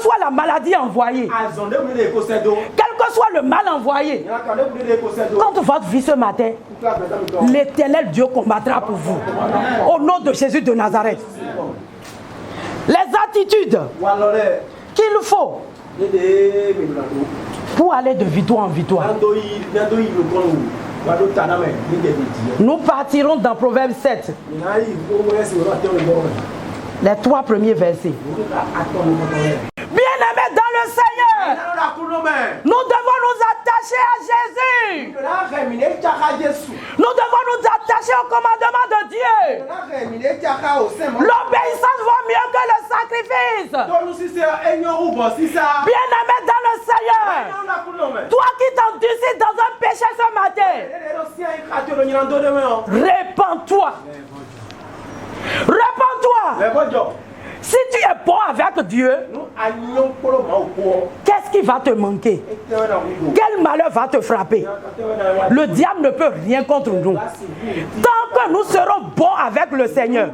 que soit la maladie envoyée, quel que soit le mal envoyé, contre votre vie ce matin, l'Éternel Dieu combattra pour vous. Au nom de Jésus de Nazareth. Les attitudes qu'il faut pour aller de victoire en victoire. Nous partirons dans Proverbe 7. Les 3 premiers versets. Bien-aimés dans le Seigneur, nous devons nous attacher à Jésus. Nous devons nous attacher au commandement de Dieu. L'obéissance vaut mieux que le sacrifice. Bien-aimés dans le Seigneur, toi qui t'endurcis dans un péché ce matin, répands-toi. Répands-toi. Si tu es bon avec Dieu, qu'est-ce qui va te manquer? Quel malheur va te frapper? Le diable ne peut rien contre nous. Tant que nous serons bons avec le Seigneur,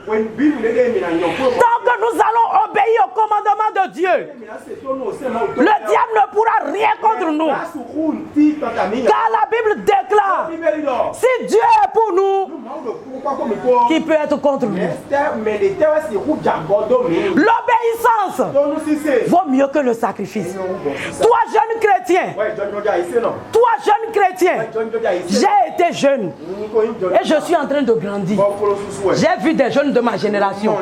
tant que nous allons obéir au commandement de Dieu, le diable ne pourra rien contre nous. Car la Bible déclare, si Dieu est pour nous, qui peut être contre nous? L'obéissance vaut mieux que le sacrifice. Toi, jeune chrétien, j'ai été jeune et je suis en train de grandir. J'ai vu des jeunes de ma génération.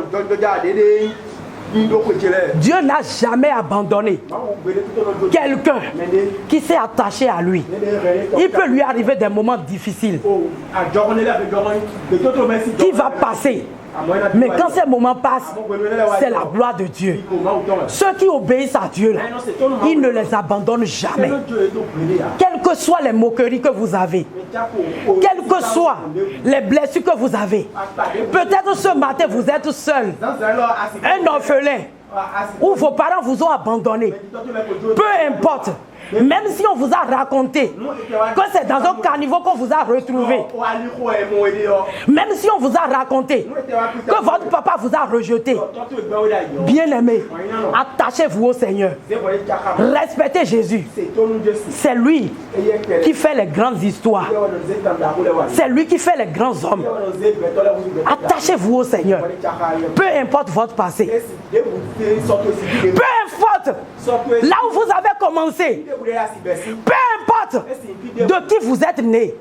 Dieu n'a jamais abandonné quelqu'un qui s'est attaché à lui. Il peut lui arriver des moments difficiles qui va passer. Mais quand ces moments passent, c'est la gloire de Dieu. Ceux qui obéissent à Dieu, là, il ne les abandonne jamais. Quelles que soient les moqueries que vous avez, quelles que soient les blessures que vous avez, peut-être ce matin vous êtes seul, un orphelin, ou vos parents vous ont abandonné. Peu importe. Même si on vous a raconté que c'est dans un caniveau qu'on vous a retrouvé, même si on vous a raconté que votre papa vous a rejeté, bien aimé, attachez-vous au Seigneur. Respectez Jésus. C'est lui qui fait les grandes histoires. C'est lui qui fait les grands hommes. Attachez-vous au Seigneur. Peu importe votre passé. Peu importe là où vous avez commencé. Peu importe de qui vous êtes né.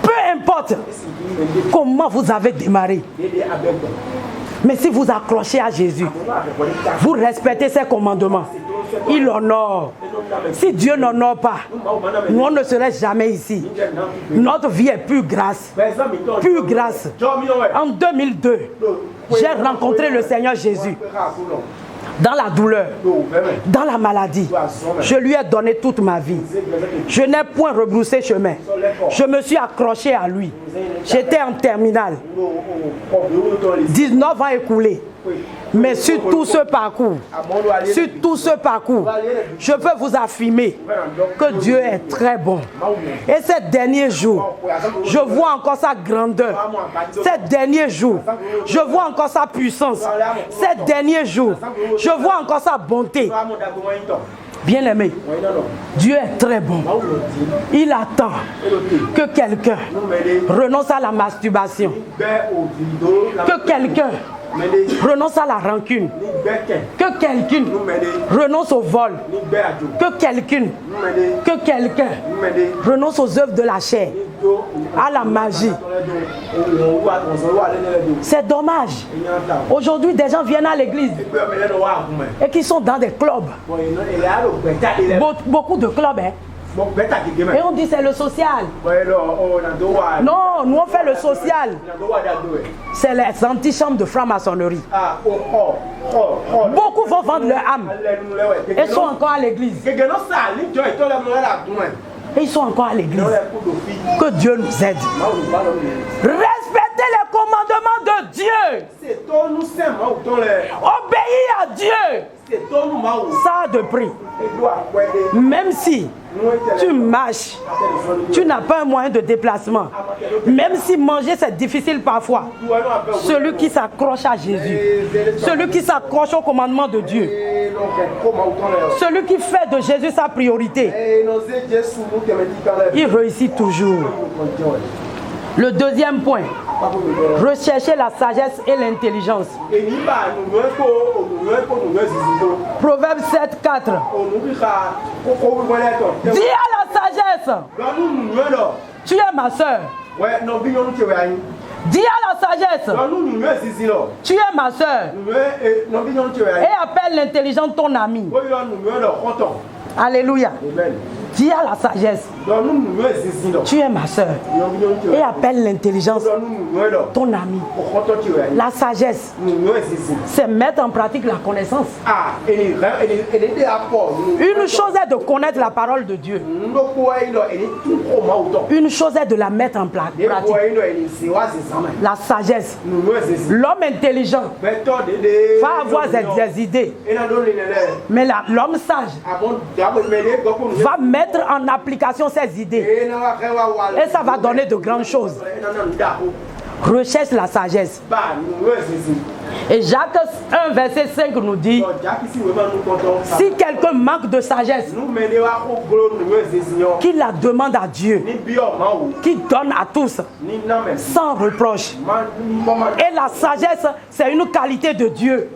Peu importe comment vous avez démarré. Mais si vous accrochez à Jésus, vous respectez ses commandements, il honore. Si Dieu n'honore pas, nous on ne serait jamais ici. Notre vie est pure grâce. Pure grâce. En 2002, j'ai rencontré le Seigneur Jésus. Dans la douleur, dans la maladie, je lui ai donné toute ma vie. Je n'ai point rebroussé chemin. Je me suis accroché à lui. J'étais en terminale. 19 ans écoulés. Mais sur tout ce parcours, je peux vous affirmer que Dieu est très bon. Et ces derniers jours, je vois encore sa grandeur. Ces derniers jours, je vois encore sa puissance. Ces derniers jours, je vois encore sa bonté. Bien-aimé, Dieu est très bon. Il attend que quelqu'un renonce à la masturbation. Que quelqu'un renonce à la rancune. Que quelqu'un renonce au vol. Que quelqu'un renonce aux œuvres de la chair, à la magie. C'est dommage. Aujourd'hui, des gens viennent à l'église et qui sont dans des clubs. Beaucoup de clubs, hein. Et on dit c'est le social. Non, nous on fait le social. C'est les antichambres de franc-maçonnerie. Beaucoup vont vendre leur âme et sont encore à l'église. Et ils sont encore à l'église. Que Dieu nous aide. Respectez les commandements de Dieu. Obéir à Dieu. Ça a de prix. Même si tu marches, tu n'as pas un moyen de déplacement. Même si manger c'est difficile parfois, celui qui s'accroche à Jésus, celui qui s'accroche au commandement de Dieu, celui qui fait de Jésus sa priorité, il réussit toujours. Le deuxième point, rechercher la sagesse et l'intelligence. Proverbe 7:4. Dis à la sagesse, tu es ma soeur. Dis à la sagesse, tu es ma soeur. Et appelle l'intelligence ton ami. Alléluia. Dis à la sagesse, tu es ma soeur. Et appelle l'intelligence ton ami. La sagesse, c'est mettre en pratique la connaissance. Une chose est de connaître la parole de Dieu. Une chose est de la mettre en pratique. La sagesse. L'homme intelligent va avoir des idées. Mais l'homme sage va mettre en application ses idées. Et ça va donner de grandes choses. Recherche la sagesse. Et Jacques 1, verset 5 nous dit, si quelqu'un manque de sagesse, qu'il la demande à Dieu, qui donne à tous, sans reproche. Et la sagesse, c'est une qualité de Dieu.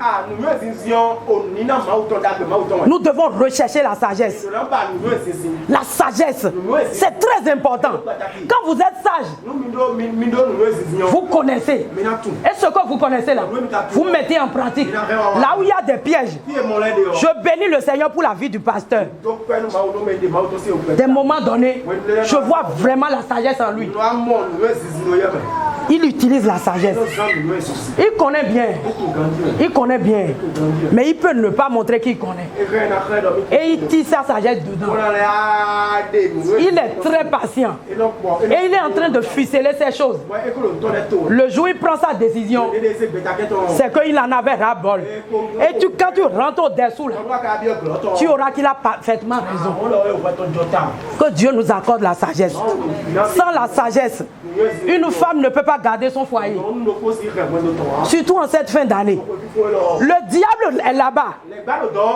Nous devons rechercher la sagesse. La sagesse, c'est très important. Quand vous êtes sage, vous connaissez. Et ce que vous connaissez là, vous mettez en pratique. Là où il y a des pièges, je bénis le Seigneur pour la vie du pasteur. Des moments donnés, je vois vraiment la sagesse en lui. Il utilise la sagesse. Il connaît bien. Il connaît bien. Mais il peut ne pas montrer qu'il connaît. Et il tire sa sagesse dedans. Il est très patient. Et il est en train de ficeler ces choses. Le jour où il prend sa décision, c'est qu'il en avait ras-bol. Et quand tu rentres au-dessous, tu auras qu'il a parfaitement raison. Que Dieu nous accorde la sagesse. Sans la sagesse, une femme ne peut pas garder son foyer. Surtout en cette fin d'année. Le diable est là-bas.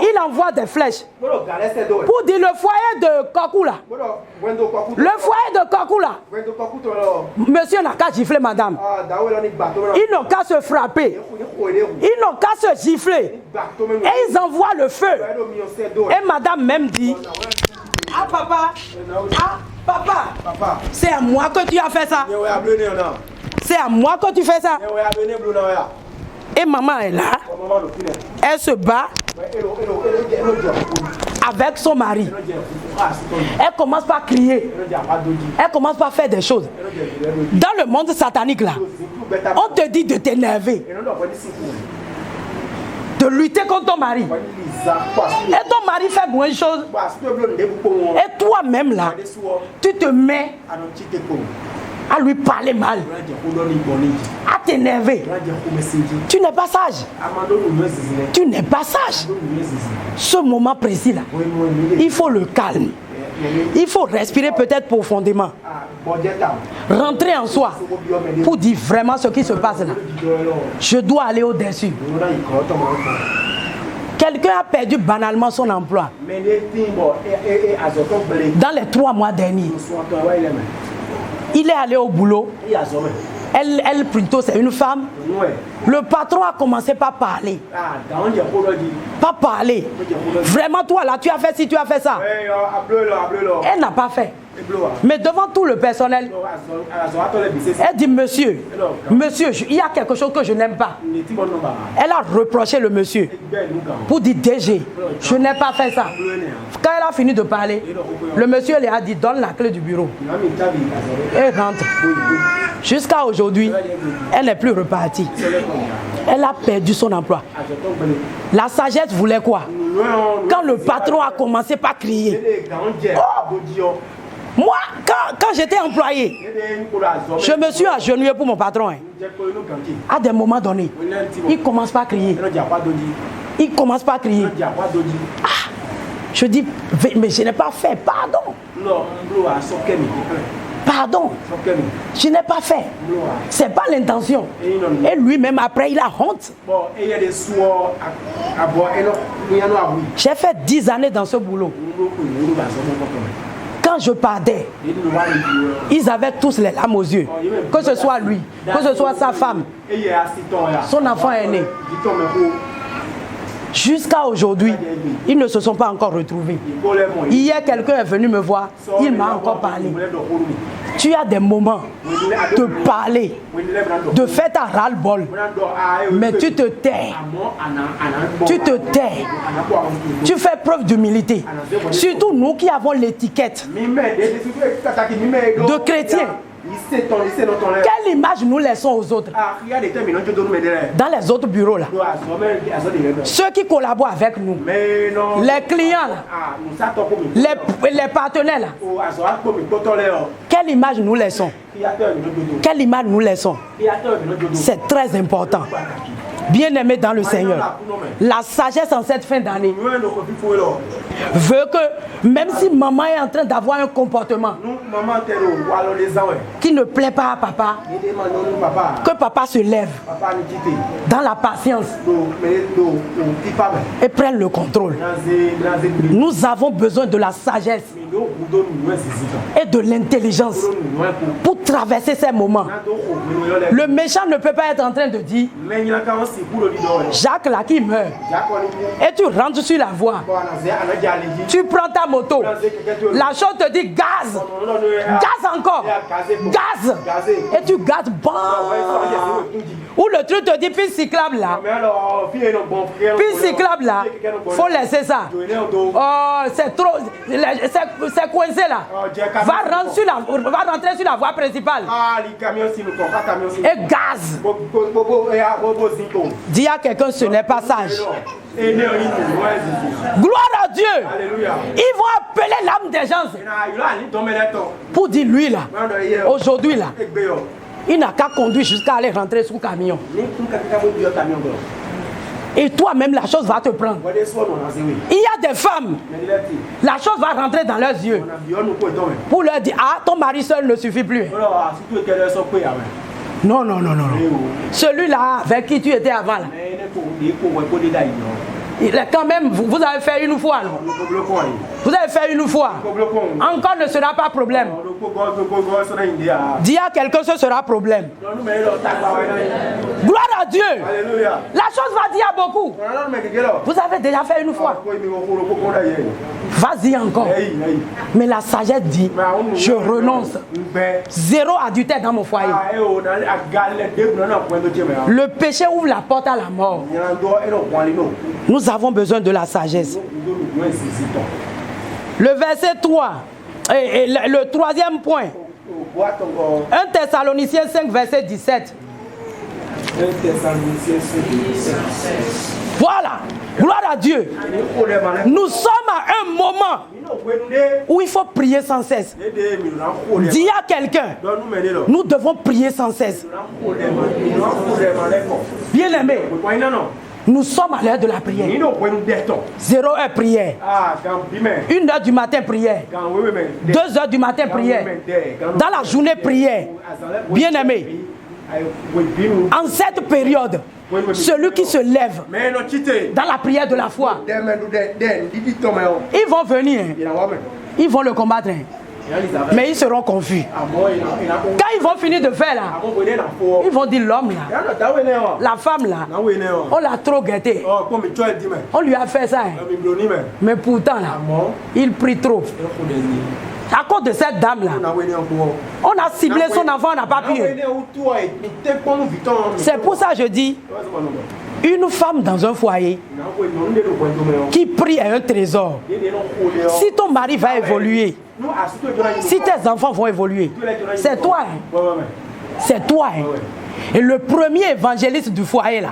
Il envoie des flèches pour dire le foyer de Kokou là. Le foyer de Kokou là. Monsieur n'a qu'à gifler madame. Ils n'ont qu'à se frapper. Ils n'ont qu'à se gifler. Et ils envoient le feu. Et madame même dit, ah papa, ah papa, c'est à moi que tu as fait ça. C'est à moi que tu fais ça. Et maman est là. Elle se bat avec son mari. Elle commence par crier. Elle commence par faire des choses. Dans le monde satanique là, on te dit de t'énerver, de lutter contre ton mari. Et ton mari fait moins de choses. Et toi-même là, tu te mets à lui parler mal, à t'énerver. Tu n'es pas sage. Tu n'es pas sage. Ce moment précis là, il faut le calme. Il faut respirer peut-être profondément. Rentrer en soi pour dire vraiment ce qui se passe là. Je dois aller au-dessus. Quelqu'un a perdu banalement son emploi dans les 3 mois derniers. Il est allé au boulot. Elle plutôt, c'est une femme. Le patron a commencé par parler. Pas parler. Vraiment, toi là, tu as fait ci, tu as fait ça. Elle n'a pas fait. Mais devant tout le personnel, elle dit, monsieur, il y a quelque chose que je n'aime pas. Elle a reproché le monsieur pour dire, DG, je n'ai pas fait ça. Quand elle a fini de parler, le monsieur lui a dit, donne la clé du bureau. Et rentre. Jusqu'à aujourd'hui, elle n'est plus repartie. Elle a perdu son emploi. La sagesse voulait quoi? Quand le patron a commencé par crier, oh! Moi, quand j'étais employé, je me suis agenouillé pour mon patron. À des moments donnés, il commence par crier. Il commence par crier. Ah, je dis, mais je n'ai pas fait, pardon. Pardon, je n'ai pas fait. C'est pas l'intention. Et lui-même, après, il a honte. J'ai fait 10 années dans ce boulot. Quand je partais, ils avaient tous les larmes aux yeux. Que ce soit lui, que ce soit sa femme, son enfant est né. Jusqu'à aujourd'hui, ils ne se sont pas encore retrouvés. Hier, quelqu'un est venu me voir, il m'a encore parlé. Tu as des moments de parler, de faire ta ras-le-bol, mais tu te tais. Tu te tais. Tu fais preuve d'humilité. Surtout nous qui avons l'étiquette de chrétiens. Quelle image nous laissons aux autres? Dans les autres bureaux là, ceux qui collaborent avec nous, les clients là, les partenaires là, quelle image nous laissons? Quelle image nous laissons? C'est très important. Bien-aimé dans le Seigneur, la sagesse en cette fin d'année veut que même si maman est en train d'avoir un comportement qui ne plaît pas à papa, que papa se lève dans la patience et prenne le contrôle. Nous avons besoin de la sagesse et de l'intelligence pour traverser ces moments. Le méchant ne peut pas être en train de dire Jacques là qui meurt et tu rentres sur la voie, tu prends ta moto, la chose te dit gaz, gaz encore, gaz, et tu gazes, bon. Ou le truc te dit piste cyclable là, piste cyclable là, faut laisser ça. Oh, c'est trop, c'est coincé là. Va rentrer sur la voie principale et gaz. Dis à quelqu'un, ce n'est pas sage. Gloire à Dieu. Alléluia. Ils vont appeler l'âme des gens pour dire lui là, aujourd'hui là, il n'a qu'à conduire jusqu'à aller rentrer sous le camion. Et toi-même, la chose va te prendre. Il y a des femmes, la chose va rentrer dans leurs yeux pour leur dire, ah, ton mari seul ne suffit plus. Non, non, non, non. Celui-là avec qui tu étais avant là, il est quand même, vous avez fait une fois. Là. Vous avez fait une fois. Encore ne sera pas problème. Dis à quelqu'un, ce sera problème. Gloire à Dieu. La chose va dire à beaucoup. Vous avez déjà fait une fois. Vas-y encore. Mais la sagesse dit, je renonce. 0 adultère dans mon foyer. Le péché ouvre la porte à la mort. Nous avons besoin de la sagesse. Le verset 3, et le troisième point. 1 Thessaloniciens 5, verset 17. 1 Thessaloniciens 5, verset 17. Voilà, gloire à Dieu. Nous sommes à un moment où il faut prier sans cesse. Dis à quelqu'un, nous devons prier sans cesse. Bien aimé, nous sommes à l'heure de la prière. 0 heure prière. 1 heure du matin prière. 2 heures du matin prière. Dans la journée prière. Bien aimé, en cette période, celui qui se lève dans la prière de la foi, ils vont venir, ils vont le combattre, mais ils seront confus. Quand ils vont finir de faire là, ils vont dire l'homme là, la femme là, on l'a trop gâté, on lui a fait ça, mais pourtant là, il prie trop. À cause de cette dame-là, on a ciblé son enfant, on n'a pas pu. C'est pour ça que je dis, une femme dans un foyer qui prie est un trésor. Si ton mari va évoluer, si tes enfants vont évoluer, c'est toi. C'est toi. Et le premier évangéliste du foyer là,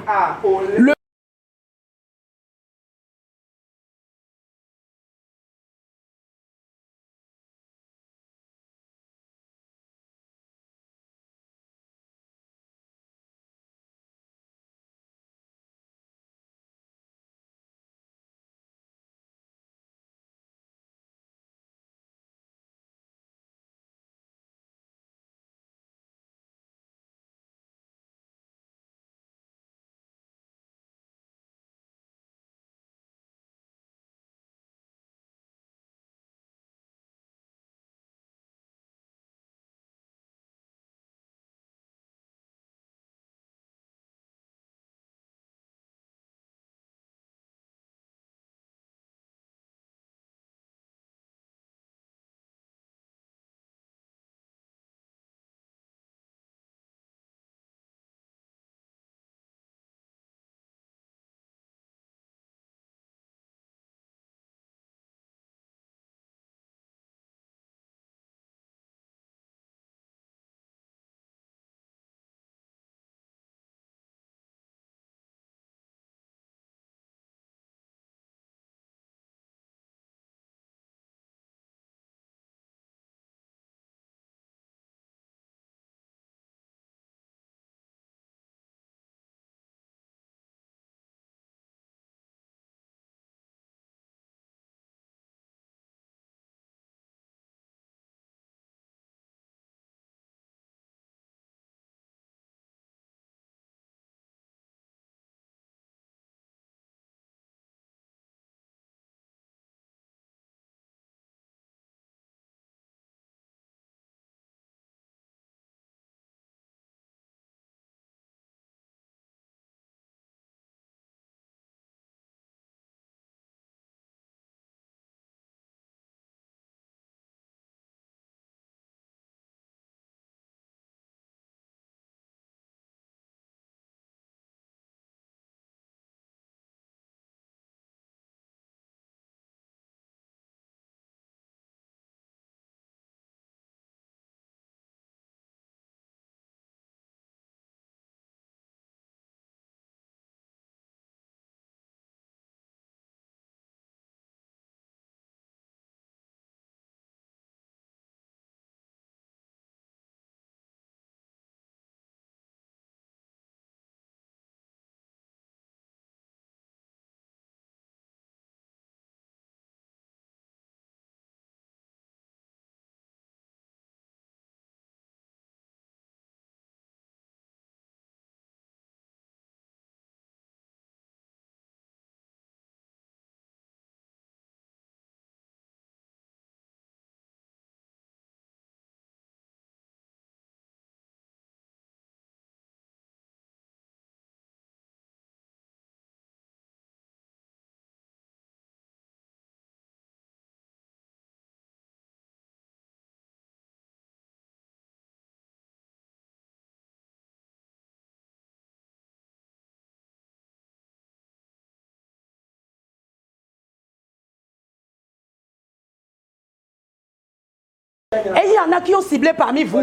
Et il y en a qui ont ciblé parmi vous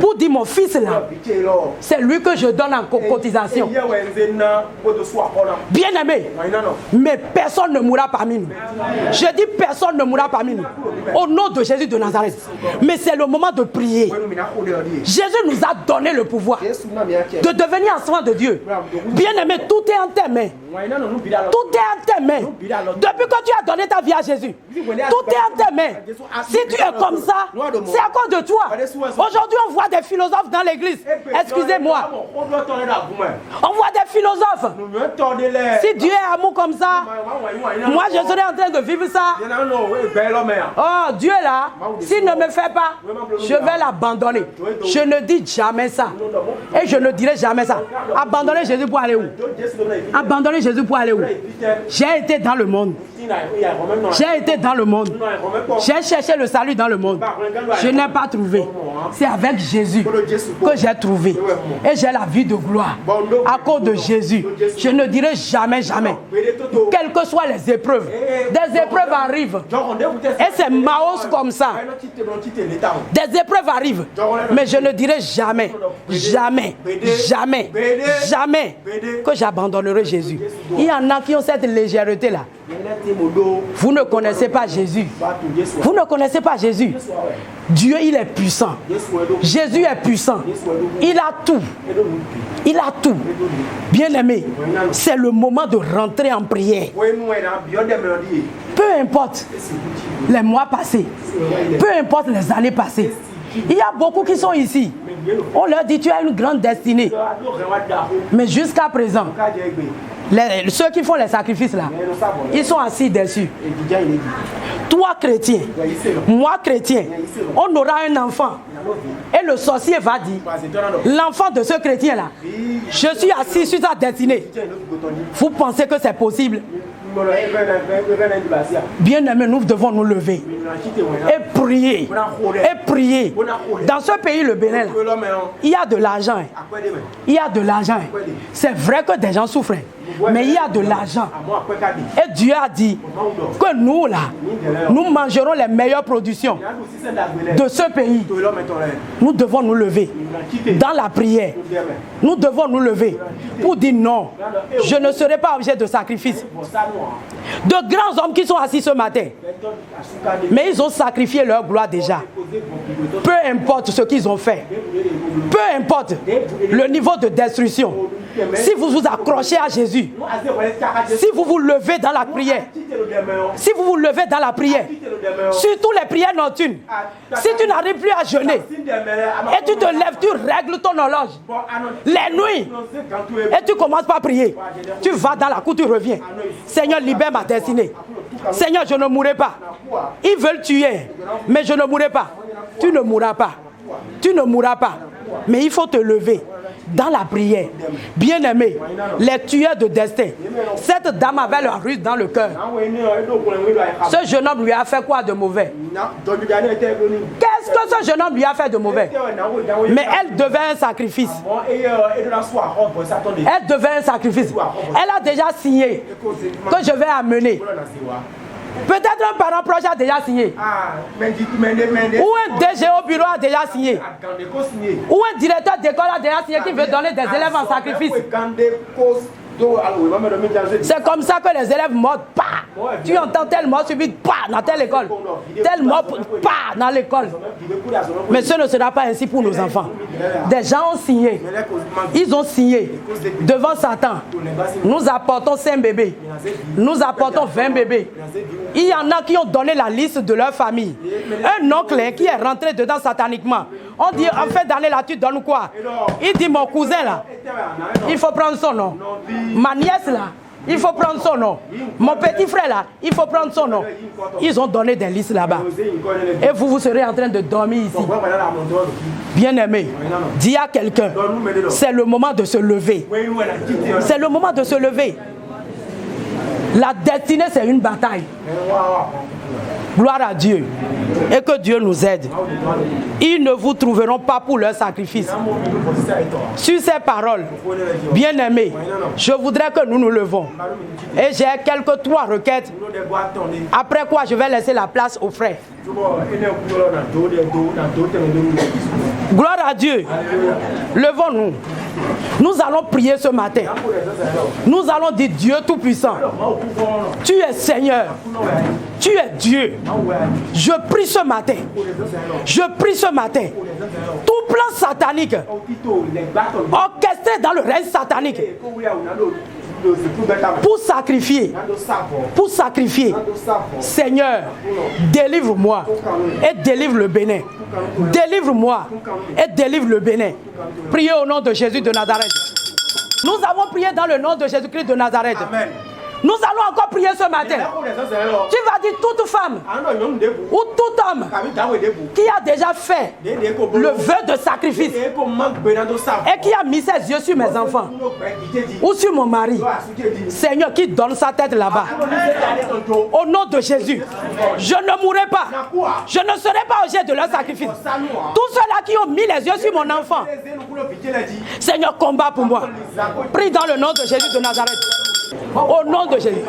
pour dire mon fils là, c'est lui que je donne en cotisation. Bien aimé, mais personne ne mourra parmi nous. Je dis personne ne mourra parmi nous. Au nom de Jésus de Nazareth. Mais c'est le moment de prier. Jésus nous a donné le pouvoir de devenir enfant de Dieu. Bien aimé, tout est en tes mains. Tout est en tes mains. Depuis que tu as donné ta vie à Jésus, tout est en tes mains. Si tu es comme ça, c'est à cause de toi. Aujourd'hui, on voit des philosophes dans l'église. Excusez-moi. On voit des philosophes. Si Dieu est amour comme ça, moi je serai en train de vivre ça. Oh, Dieu est là, s'il ne me fait pas, je vais l'abandonner. Je ne dis jamais ça. Et je ne dirai jamais ça. Abandonner Jésus pour aller où? Abandonner Jésus pour aller où? J'ai été dans le monde. J'ai été dans le monde. J'ai cherché le salut dans le monde. Je n'ai pas trouvé. C'est avec Jésus que j'ai trouvé. Et j'ai la vie de gloire. À cause de Jésus. Je ne dirai jamais, jamais. Quelles que soient les épreuves. Des épreuves arrivent. Et c'est Maos comme ça. Des épreuves arrivent. Mais je ne dirai jamais, jamais, jamais, jamais que j'abandonnerai Jésus. Il y en a qui ont cette légèreté là. Vous ne connaissez pas Jésus. Vous ne connaissez pas Jésus. Dieu, il est puissant. Jésus est puissant. Il a tout. Il a tout. Bien aimé, c'est le moment de rentrer en prière. Peu importe les mois passés, peu importe les années passées. Il y a beaucoup qui sont ici. On leur dit tu as une grande destinée. Mais jusqu'à présent, ceux qui font les sacrifices là, ils sont assis dessus. Toi chrétien, moi chrétien, on aura un enfant. Et le sorcier va dire, l'enfant de ce chrétien là, je suis assis sur sa destinée. Vous pensez que c'est possible? Bien aimé, nous devons nous lever et prier. Et prier. Dans ce pays, le Bénin, là, il y a de l'argent. Il y a de l'argent. C'est vrai que des gens souffrent. Mais il y a de l'argent. Et Dieu a dit que nous, là, nous mangerons les meilleures productions de ce pays. Nous devons nous lever dans la prière. Nous devons nous lever pour dire non, je ne serai pas objet de sacrifice. De grands hommes qui sont assis ce matin, mais ils ont sacrifié leur gloire déjà. Peu importe ce qu'ils ont fait, peu importe le niveau de destruction, si vous vous accrochez à Jésus, si vous vous levez dans la prière, si vous vous levez dans la prière, surtout les prières nocturnes, si tu n'arrives plus à jeûner et tu te lèves, tu règles ton horloge les nuits et tu commences par prier, tu vas dans la cour, tu reviens. Seigneur, libère ma destinée. Seigneur, je ne mourrai pas. Ils veulent tuer, mais je ne mourrai pas. Tu ne mourras pas. Tu ne mourras pas. Mais il faut te lever dans la prière. Bien aimé, les tueurs de destin. Cette dame avait le russe dans le cœur. Ce jeune homme lui a fait quoi de mauvais? Qu'est-ce que ce jeune homme lui a fait de mauvais? Mais elle devait un sacrifice. Elle devait un sacrifice. Elle a déjà signé que je vais amener. Peut-être un parent proche a déjà signé. Ou un DG au bureau a déjà signé. Ou un directeur d'école a déjà signé qui veut donner des élèves en sacrifice. C'est comme ça que les élèves mordent. Tu entends tel mort subit dans telle école. Tel mort dans l'école. Mais ce ne sera pas ainsi pour nos enfants. Des gens ont signé. Ils ont signé devant Satan. Nous apportons 5 bébés. Nous apportons 20 bébés. Il y en a qui ont donné la liste de leur famille. Un oncle qui est rentré dedans sataniquement. On dit en fait d'année là tu donnes quoi? Il dit mon cousin là, il faut prendre son nom. Ma nièce là, il faut prendre son nom. Mon petit frère là, il faut prendre son nom. Ils ont donné des listes là-bas. Et vous serez en train de dormir ici. Bien aimé, dis à quelqu'un, c'est le moment de se lever. C'est le moment de se lever. La destinée, c'est une bataille. Gloire à Dieu. Et que Dieu nous aide. Ils ne vous trouveront pas pour leur sacrifice. Sur ces paroles, bien-aimés, je voudrais que nous nous levons. Et j'ai quelques 3 requêtes. Après quoi, je vais laisser la place aux frères. Gloire à Dieu. Levons-nous. Nous allons prier ce matin. Nous allons dire Dieu Tout-Puissant. Tu es Seigneur. Tu es Dieu. Je prie ce matin. Je prie ce matin. Tout plan satanique orchestré dans le règne satanique pour sacrifier, Seigneur, délivre-moi et délivre le Bénin. Délivre-moi et délivre le Bénin. Priez au nom de Jésus de Nazareth. Nous avons prié dans le nom de Jésus-Christ de Nazareth. Amen. Nous allons encore prier ce matin. Tu vas dire toute femme ou tout homme qui a déjà fait le vœu de sacrifice et qui a mis ses yeux sur mes enfants ou sur mon mari. Seigneur, qui donne sa tête là-bas. Au nom de Jésus, je ne mourrai pas. Je ne serai pas objet de leur sacrifice. Tous ceux-là qui ont mis les yeux sur mon enfant, Seigneur, combat pour moi. Prie dans le nom de Jésus de Nazareth. Au nom de Jésus.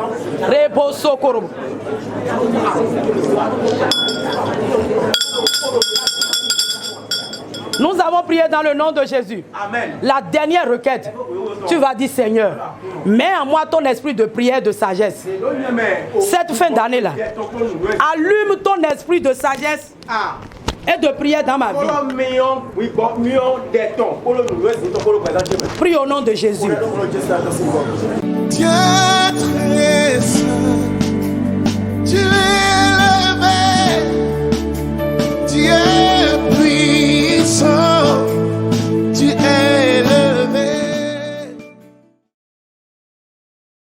Nous avons prié dans le nom de Jésus. Amen. La dernière requête, tu vas dire Seigneur, mets en moi ton esprit de prière et de sagesse. Cette fin d'année-là, allume ton esprit de sagesse et de prière dans ma vie. Prie au nom de Jésus. Dieu